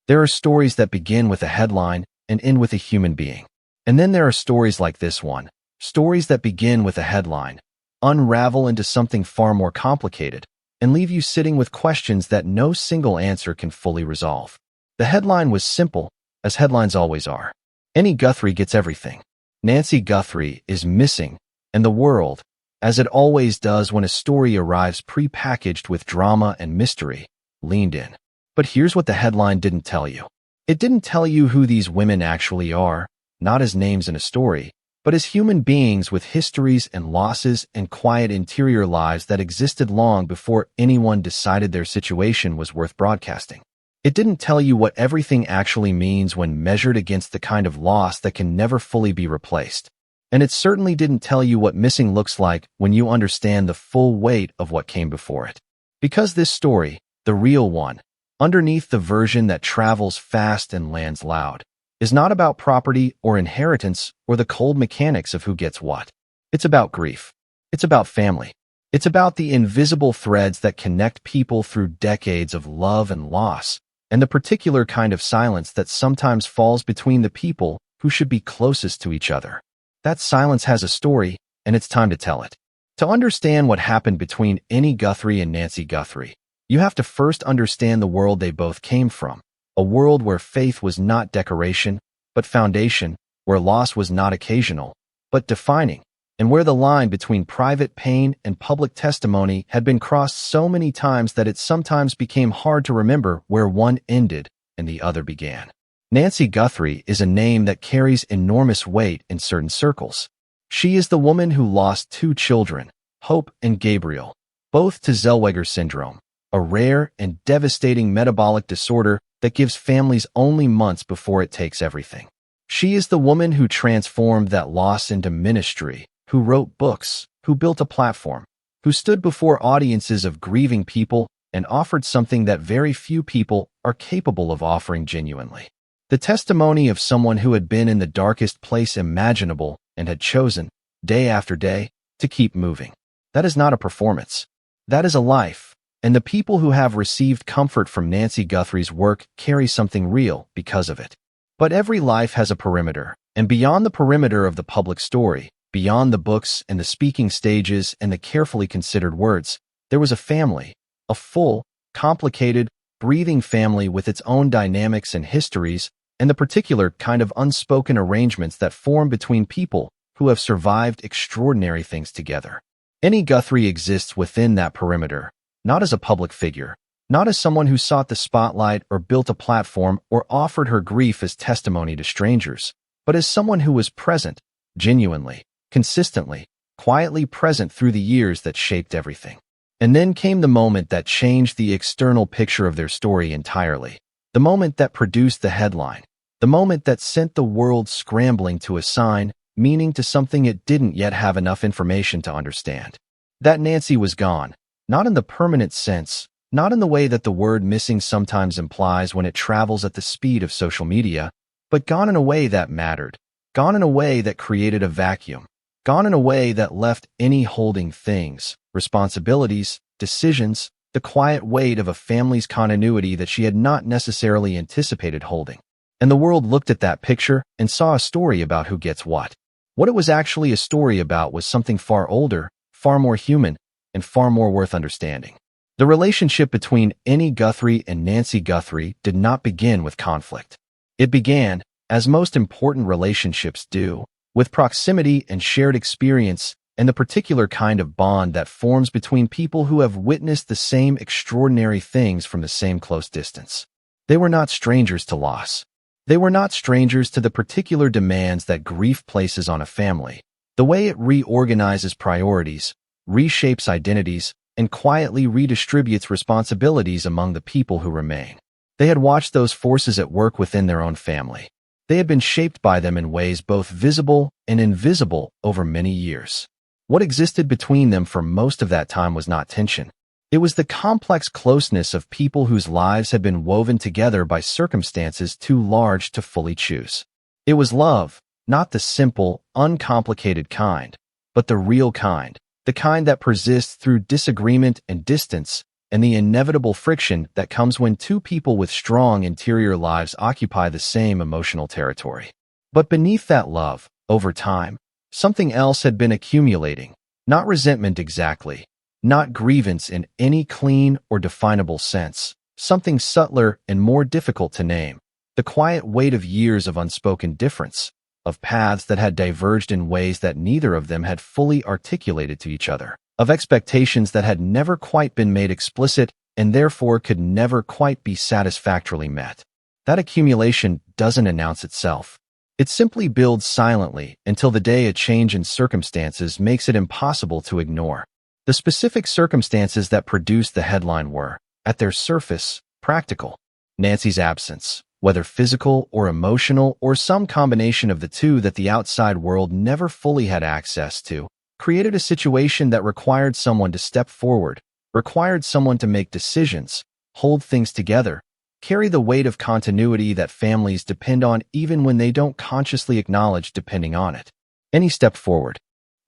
There are stories that begin with a headline and end with a human being. And then there are stories like this one, stories that begin with a headline, unravel into something far more complicated, and leave you sitting with questions that no single answer can fully resolve. The headline was simple, as headlines always are. Any Guthrie gets everything. Nancy Guthrie is missing, and the world, as it always does when a story arrives pre-packaged with drama and mystery, leaned in. But here's what the headline didn't tell you. It didn't tell you who these women actually are, not as names in a story, but as human beings with histories and losses and quiet interior lives that existed long before anyone decided their situation was worth broadcasting. It didn't tell you what everything actually means when measured against the kind of loss that can never fully be replaced. And it certainly didn't tell you what missing looks like when you understand the full weight of what came before it. Because this story, the real one, underneath the version that travels fast and lands loud, is not about property or inheritance or the cold mechanics of who gets what. It's about grief. It's about family. It's about the invisible threads that connect people through decades of love and loss, and the particular kind of silence that sometimes falls between the people who should be closest to each other. That silence has a story, and it's time to tell it. To understand what happened between any Guthrie and Nancy Guthrie, you have to first understand the world they both came from, a world where faith was not decoration, but foundation, where loss was not occasional, but defining, and where the line between private pain and public testimony had been crossed so many times that it sometimes became hard to remember where one ended and the other began. Nancy Guthrie is a name that carries enormous weight in certain circles. She is the woman who lost 2 children, Hope and Gabriel, both to Zellweger syndrome, a rare and devastating metabolic disorder that gives families only months before it takes everything. She is the woman who transformed that loss into ministry, who wrote books, who built a platform, who stood before audiences of grieving people and offered something that very few people are capable of offering genuinely. The testimony of someone who had been in the darkest place imaginable and had chosen, day after day, to keep moving. That is not a performance. That is a life, and the people who have received comfort from Nancy Guthrie's work carry something real because of it. But every life has a perimeter, and beyond the perimeter of the public story, beyond the books and the speaking stages and the carefully considered words, there was a family, a full, complicated, breathing family with its own dynamics and histories, and the particular kind of unspoken arrangements that form between people who have survived extraordinary things together. Any Guthrie exists within that perimeter, not as a public figure, not as someone who sought the spotlight or built a platform or offered her grief as testimony to strangers, but as someone who was present, genuinely, consistently, quietly present through the years that shaped everything. And then came the moment that changed the external picture of their story entirely, the moment that produced the headline, the moment that sent the world scrambling to assign meaning to something it didn't yet have enough information to understand. That Nancy was gone, not in the permanent sense, not in the way that the word missing sometimes implies when it travels at the speed of social media, but gone in a way that mattered, gone in a way that created a vacuum, gone in a way that left any holding things, responsibilities, decisions, the quiet weight of a family's continuity that she had not necessarily anticipated holding. And the world looked at that picture and saw a story about who gets what. What it was actually a story about was something far older, far more human, and far more worth understanding. The relationship between Annie Guthrie and Nancy Guthrie did not begin with conflict. It began, as most important relationships do, with proximity and shared experience and the particular kind of bond that forms between people who have witnessed the same extraordinary things from the same close distance. They were not strangers to loss. They were not strangers to the particular demands that grief places on a family, the way it reorganizes priorities, reshapes identities, and quietly redistributes responsibilities among the people who remain. They had watched those forces at work within their own family. They had been shaped by them in ways both visible and invisible over many years. What existed between them for most of that time was not tension. It was the complex closeness of people whose lives had been woven together by circumstances too large to fully choose. It was love, not the simple, uncomplicated kind, but the real kind, the kind that persists through disagreement and distance, and the inevitable friction that comes when two people with strong interior lives occupy the same emotional territory. But beneath that love, over time, something else had been accumulating. Not resentment exactly, not grievance in any clean or definable sense, something subtler and more difficult to name. The quiet weight of years of unspoken difference, of paths that had diverged in ways that neither of them had fully articulated to each other, of expectations that had never quite been made explicit and therefore could never quite be satisfactorily met. That accumulation doesn't announce itself. It simply builds silently until the day a change in circumstances makes it impossible to ignore. The specific circumstances that produced the headline were, at their surface, practical. Nancy's absence, whether physical or emotional or some combination of the two that the outside world never fully had access to, created a situation that required someone to step forward, required someone to make decisions, hold things together, carry the weight of continuity that families depend on even when they don't consciously acknowledge depending on it. Any step forward.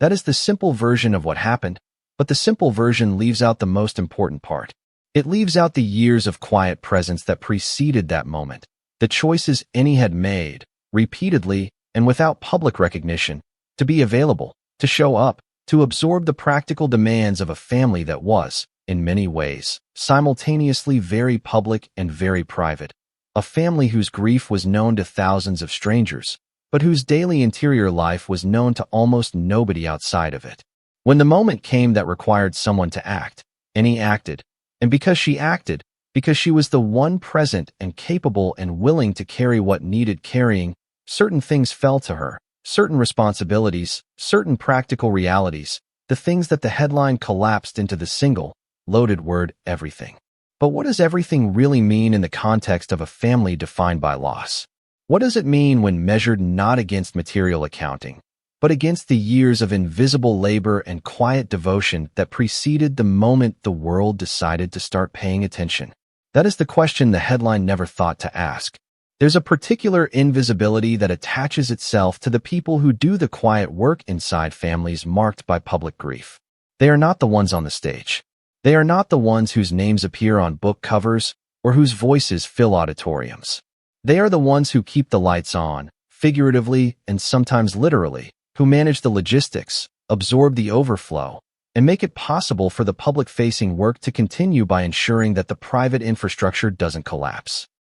That is the simple version of what happened, but the simple version leaves out the most important part. It leaves out the years of quiet presence that preceded that moment, the choices Annie had made, repeatedly and without public recognition, to be available, to show up, to absorb the practical demands of a family that was, in many ways, simultaneously very public and very private. A family whose grief was known to thousands of strangers, but whose daily interior life was known to almost nobody outside of it. When the moment came that required someone to act, Annie acted, and because she acted, because she was the one present and capable and willing to carry what needed carrying, certain things fell to her, certain responsibilities, certain practical realities, the things that the headline collapsed into the single, loaded word, everything. But what does everything really mean in the context of a family defined by loss? What does it mean when measured not against material accounting, but against the years of invisible labor and quiet devotion that preceded the moment the world decided to start paying attention? That is the question the headline never thought to ask. There's a particular invisibility that attaches itself to the people who do the quiet work inside families marked by public grief. They are not the ones on the stage. They are not the ones whose names appear on book covers or whose voices fill auditoriums. They are the ones who keep the lights on, figuratively and sometimes literally, who manage the logistics, absorb the overflow, and make it possible for the public-facing work to continue by ensuring that the private infrastructure doesn't collapse.